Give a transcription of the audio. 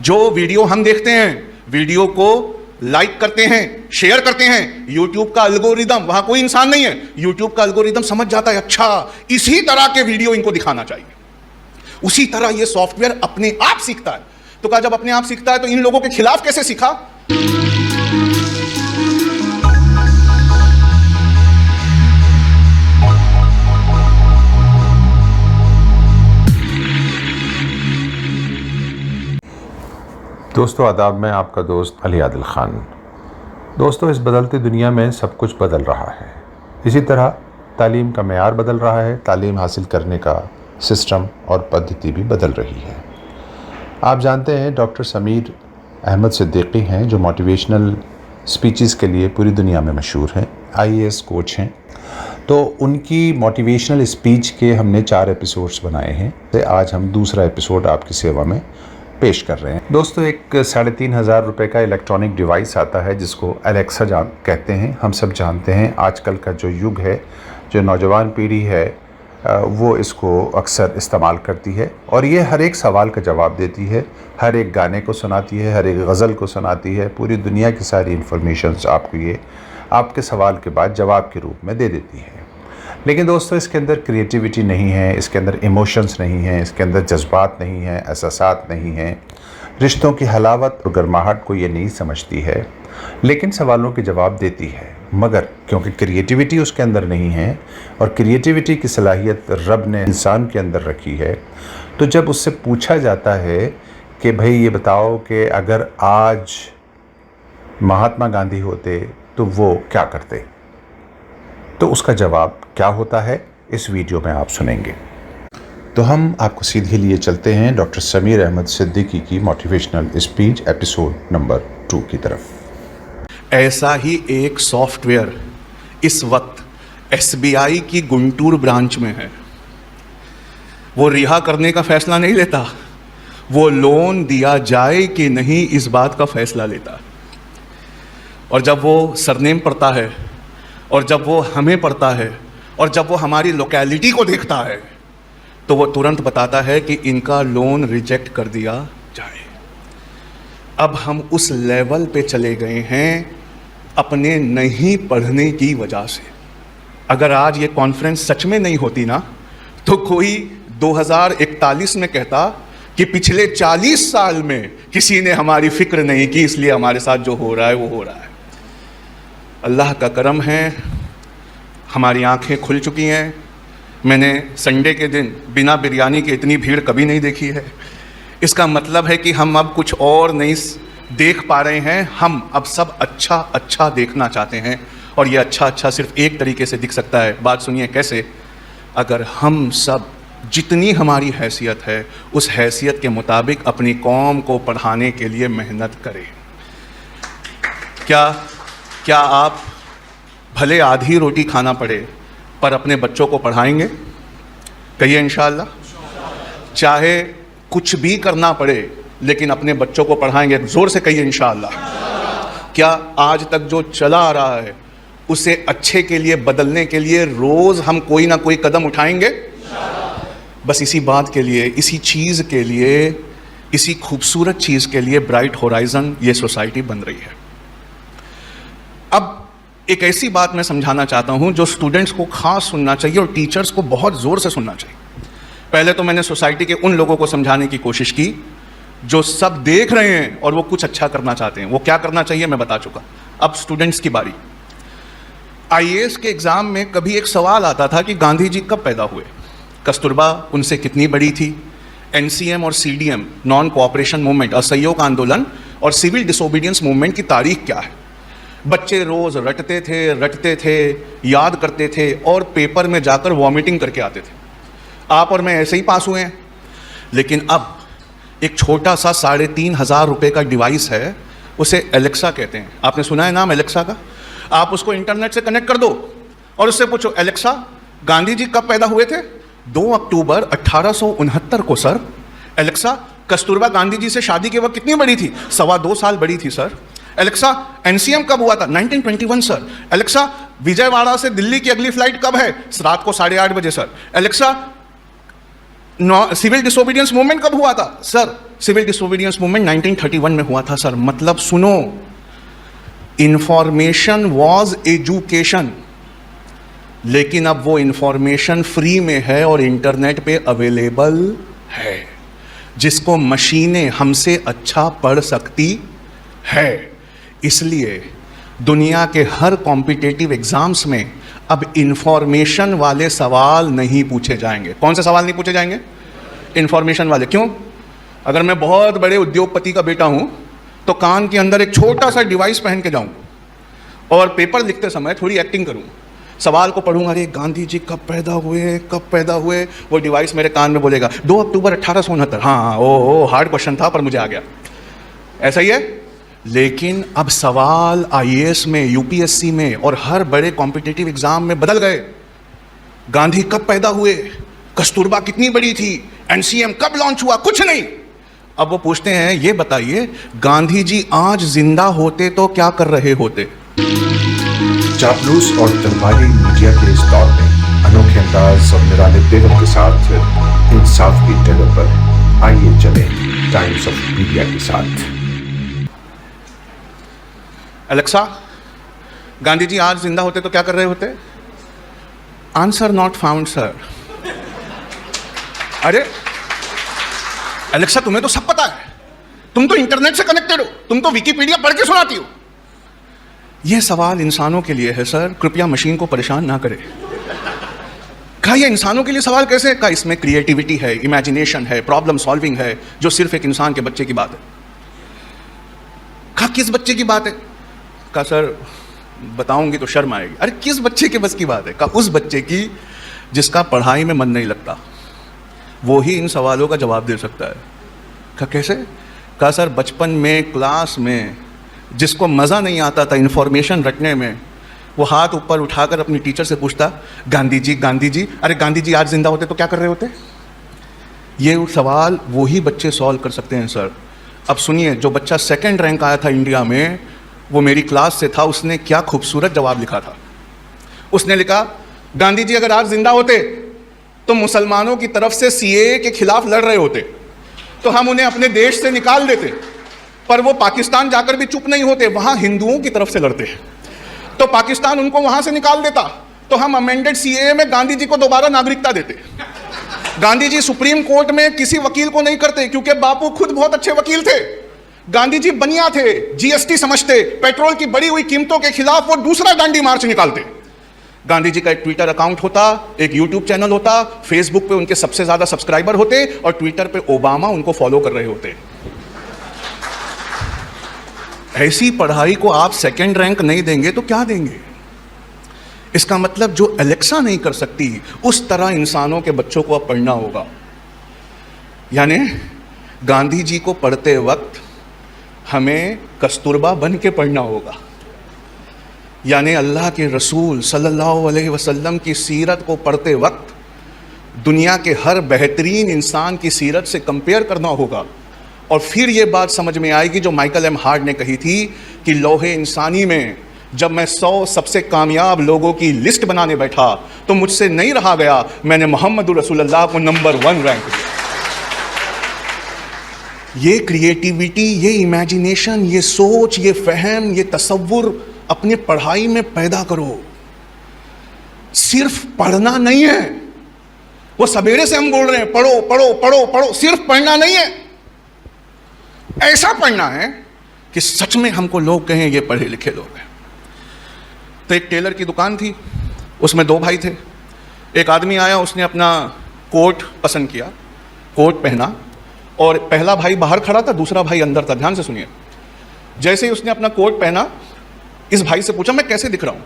जो वीडियो हम देखते हैं, वीडियो को लाइक करते हैं, शेयर करते हैं, यूट्यूब का एल्गोरिदम, वहां कोई इंसान नहीं है, यूट्यूब का एल्गोरिदम समझ जाता है अच्छा इसी तरह के वीडियो इनको दिखाना चाहिए। उसी तरह ये सॉफ्टवेयर अपने आप सीखता है। तो कहा जब अपने आप सीखता है तो इन लोगों के खिलाफ कैसे सीखा? दोस्तों आदाब, मैं आपका दोस्त अली आदिल ख़ान। दोस्तों, इस बदलती दुनिया में सब कुछ बदल रहा है। इसी तरह तालीम का मेयार बदल रहा है, तालीम हासिल करने का सिस्टम और पद्धति भी बदल रही है। आप जानते हैं डॉक्टर समीर अहमद सिद्दीकी हैं जो मोटिवेशनल स्पीचेस के लिए पूरी दुनिया में मशहूर हैं, IAS कोच हैं। तो उनकी मोटिवेशनल स्पीच के हमने 4 एपिसोड्स बनाए हैं। तो आज हम दूसरा एपिसोड आपकी सेवा में पेश कर रहे हैं। दोस्तों, एक 3,500 रुपये का इलेक्ट्रॉनिक डिवाइस आता है जिसको एलेक्सा कहते हैं। हम सब जानते हैं आजकल का जो युग है, जो नौजवान पीढ़ी है वो इसको अक्सर इस्तेमाल करती है और ये हर एक सवाल का जवाब देती है, हर एक गाने को सुनाती है, हर एक गज़ल को सुनाती है, पूरी दुनिया की सारी इन्फॉर्मेशंस आपको ये आपके सवाल के बाद जवाब के रूप में दे देती है। लेकिन दोस्तों, इसके अंदर क्रिएटिविटी नहीं है, इसके अंदर इमोशंस नहीं है, इसके अंदर जज्बात नहीं है, एहसासात नहीं है, रिश्तों की हलावत और गर्माहट को ये नहीं समझती है, लेकिन सवालों के जवाब देती है। मगर क्योंकि क्रिएटिविटी उसके अंदर नहीं है और क्रिएटिविटी की सलाहियत रब ने इंसान के अंदर रखी है, तो जब उससे पूछा जाता है कि भाई ये बताओ कि अगर आज महात्मा गांधी होते तो वो क्या करते, तो उसका जवाब क्या होता है इस वीडियो में आप सुनेंगे। तो हम आपको सीधे लिए चलते हैं डॉक्टर समीर अहमद सिद्दीकी की मोटिवेशनल स्पीच एपिसोड नंबर 2 की तरफ। ऐसा ही एक सॉफ्टवेयर इस वक्त SBI की गुंटूर ब्रांच में है। वो रिहा करने का फैसला नहीं लेता, वो लोन दिया जाए कि नहीं इस बात का फैसला लेता। और जब वो सरनेम पढ़ता है और जब वो हमें पढ़ता है और जब वो हमारी लोकेलिटी को देखता है तो वो तुरंत बताता है कि इनका लोन रिजेक्ट कर दिया जाए। अब हम उस लेवल पे चले गए हैं अपने नहीं पढ़ने की वजह से। अगर आज ये कॉन्फ्रेंस सच में नहीं होती ना, तो कोई 2041 में कहता कि पिछले 40 साल में किसी ने हमारी फिक्र नहीं की, इसलिए हमारे साथ जो हो रहा है वो हो रहा है। अल्लाह का करम है, हमारी आंखें खुल चुकी हैं। मैंने संडे के दिन बिना बिरयानी के इतनी भीड़ कभी नहीं देखी है। इसका मतलब है कि हम अब कुछ और नहीं देख पा रहे हैं, हम अब सब अच्छा अच्छा देखना चाहते हैं और ये अच्छा अच्छा सिर्फ एक तरीके से दिख सकता है। बात सुनिए कैसे? अगर हम सब जितनी हमारी हैसियत है उस हैसियत के मुताबिक अपनी कौम को पढ़ाने के लिए मेहनत करें। क्या आप भले आधी रोटी खाना पड़े पर अपने बच्चों को पढ़ाएंगे? कहिए इंशाअल्लाह। चाहे कुछ भी करना पड़े लेकिन अपने बच्चों को पढ़ाएंगे, जोर से कहिए इंशाअल्लाह। क्या आज तक जो चला आ रहा है उसे अच्छे के लिए बदलने के लिए रोज़ हम कोई ना कोई कदम उठाएंगे? बस इसी बात के लिए, इसी चीज़ के लिए, इसी खूबसूरत चीज़ के लिए ब्राइट होराइजन ये सोसाइटी बन रही है। अब एक ऐसी बात मैं समझाना चाहता हूं जो स्टूडेंट्स को खास सुनना चाहिए और टीचर्स को बहुत ज़ोर से सुनना चाहिए। पहले तो मैंने सोसाइटी के उन लोगों को समझाने की कोशिश की जो सब देख रहे हैं और वो कुछ अच्छा करना चाहते हैं। वो क्या करना चाहिए मैं बता चुका। अब स्टूडेंट्स की बारी। IAS के एग्ज़ाम में कभी एक सवाल आता था कि गांधी जी कब पैदा हुए, कस्तूरबा उनसे कितनी बड़ी थी, NCM और CDM नॉन कोऑपरेशन मूवमेंट, असहयोग आंदोलन और सिविल डिसोबीडियंस मूवमेंट की तारीख क्या है। बच्चे रोज़ रटते थे, याद करते थे और पेपर में जाकर वॉमिटिंग करके आते थे। आप और मैं ऐसे ही पास हुए हैं। लेकिन अब एक छोटा सा 3,500 रुपये का डिवाइस है, उसे एलेक्सा कहते हैं। आपने सुना है नाम एलेक्सा का? आप उसको इंटरनेट से कनेक्ट कर दो और उससे पूछो, एलेक्सा गांधी जी कब पैदा हुए थे? 2 अक्टूबर 1869 को सर। एलेक्सा कस्तूरबा गांधी जी से शादी के वक्त कितनी बड़ी थी? 2.25 साल बड़ी थी सर। एलेक्सा NCM कब हुआ था? 1921 सर। एलेक्सा विजयवाड़ा से दिल्ली की अगली फ्लाइट कब है? रात को 8:30 बजे sir. Alexa civil disobedience movement कब हुआ था? सर सिविल डिसोबीडियंस मूवमेंट 1931 में हुआ था सर। मतलब सुनो, इंफॉर्मेशन वॉज एजुकेशन, लेकिन अब वो इंफॉर्मेशन फ्री में है और इंटरनेट पे अवेलेबल है, जिसको मशीनें हमसे अच्छा पढ़ सकती है। इसलिए दुनिया के हर कॉम्पिटिटिव एग्जाम्स में अब इंफॉर्मेशन वाले सवाल नहीं पूछे जाएंगे। कौन से सवाल नहीं पूछे जाएंगे? इंफॉर्मेशन वाले। क्यों? अगर मैं बहुत बड़े उद्योगपति का बेटा हूं तो कान के अंदर एक छोटा सा डिवाइस पहन के जाऊं और पेपर लिखते समय थोड़ी एक्टिंग करूं, सवाल को पढ़ूंगा, अरे गांधी जी कब पैदा हुए, कब पैदा हुए, वो डिवाइस मेरे कान में बोलेगा 2 अक्टूबर 1869। हाँ, ओ हार्ड क्वेश्चन था पर मुझे आ गया। ऐसा ही है। लेकिन अब सवाल आईएएस में, यूपीएससी में और हर बड़े कॉम्पिटिटिव एग्जाम में बदल गए। गांधी कब पैदा हुए, कस्तूरबा कितनी बड़ी थी, एनसीएम कब लॉन्च हुआ, कुछ नहीं। अब वो पूछते हैं, ये बताइए गांधी जी आज जिंदा होते तो क्या कर रहे होते? चापलूस और दरबारी मीडिया के इस दौर में अनोखे अंदाज और निराले तेवर के साथ इंसाफ की जगह पर आइए चले टाइम्स ऑफ मीडिया के साथ। अलेक्सा, गांधी जी आज जिंदा होते तो क्या कर रहे होते? Answer not found sir. अरे अलेक्सा, तुम्हें तो सब पता है, तुम तो इंटरनेट से कनेक्टेड हो, तुम तो विकिपीडिया पढ़ के सुनाती हो। यह सवाल इंसानों के लिए है सर, कृपया मशीन को परेशान ना करें। कहा यह इंसानों के लिए सवाल कैसे? कहा इसमें क्रिएटिविटी है, इमेजिनेशन है, प्रॉब्लम सॉल्विंग है, जो सिर्फ एक इंसान के बच्चे की बात है। कहा किस बच्चे की बात है? कहा सर बताऊंगी तो शर्म आएगी। अरे किस बच्चे के बस की बात है? कहा उस बच्चे की जिसका पढ़ाई में मन नहीं लगता, वो ही इन सवालों का जवाब दे सकता है। कहा कैसे? कहा सर बचपन में क्लास में जिसको मज़ा नहीं आता था इन्फॉर्मेशन रटने में, वो हाथ ऊपर उठाकर अपनी टीचर से पूछता, गांधी जी गांधी जी, अरे गांधी जी आज जिंदा होते तो क्या कर रहे होते? ये सवाल वही बच्चे सॉल्व कर सकते हैं सर। अब सुनिए, जो बच्चा 2nd रैंक आया था इंडिया में, वो मेरी क्लास से था, उसने क्या खूबसूरत जवाब लिखा था। उसने लिखा, गांधी जी अगर आज जिंदा होते तो मुसलमानों की तरफ से सीएए के खिलाफ लड़ रहे होते तो हम उन्हें अपने देश से निकाल देते, पर वो पाकिस्तान जाकर भी चुप नहीं होते, वहां हिंदुओं की तरफ से लड़ते। तो पाकिस्तान उनको वहां से निकाल देता तो हम अमेंडेड सीएए में गांधी जी को दोबारा नागरिकता देते। गांधी जी सुप्रीम कोर्ट में किसी वकील को नहीं करते क्योंकि बापू खुद बहुत अच्छे वकील थे। गांधी जी बनिया थे, जीएसटी समझते, पेट्रोल की बढ़ी हुई कीमतों के खिलाफ वो दूसरा दांडी मार्च निकालते। गांधी जी का एक ट्विटर अकाउंट होता, एक यूट्यूब चैनल होता, फेसबुक पे उनके सबसे ज्यादा सब्सक्राइबर होते और ट्विटर पे ओबामा उनको फॉलो कर रहे होते। ऐसी पढ़ाई को आप 2nd रैंक नहीं देंगे तो क्या देंगे? इसका मतलब जो अलेक्सा नहीं कर सकती, उस तरह इंसानों के बच्चों को अब पढ़ना होगा। यानी गांधी जी को पढ़ते वक्त हमें कस्तूरबा बन के पढ़ना होगा, यानी अल्लाह के रसूल सल्लल्लाहु अलैहि वसल्लम की सीरत को पढ़ते वक्त दुनिया के हर बेहतरीन इंसान की सीरत से कंपेयर करना होगा। और फिर ये बात समझ में आएगी जो माइकल एम हार्ड ने कही थी कि लौहे इंसानी में जब मैं 100 सबसे कामयाब लोगों की लिस्ट बनाने बैठा तो मुझसे नहीं रहा गया, मैंने मोहम्मद रसूलुल्लाह को नंबर 1 रैंक दिया। ये क्रिएटिविटी, ये इमेजिनेशन, ये सोच, ये फहम, ये तसव्वुर अपने पढ़ाई में पैदा करो। सिर्फ पढ़ना नहीं है, वो सवेरे से हम बोल रहे हैं पढ़ो पढ़ो पढ़ो पढ़ो, सिर्फ पढ़ना नहीं है, ऐसा पढ़ना है कि सच में हमको लोग कहें ये पढ़े लिखे लोग हैं। तो एक टेलर की दुकान थी, उसमें 2 भाई थे। एक आदमी आया, उसने अपना कोट पसंद किया, कोट पहना और पहला भाई बाहर खड़ा था, दूसरा भाई अंदर था। ध्यान से सुनिए। जैसे ही उसने अपना कोट पहना, इस भाई से पूछा मैं कैसे दिख रहा हूं?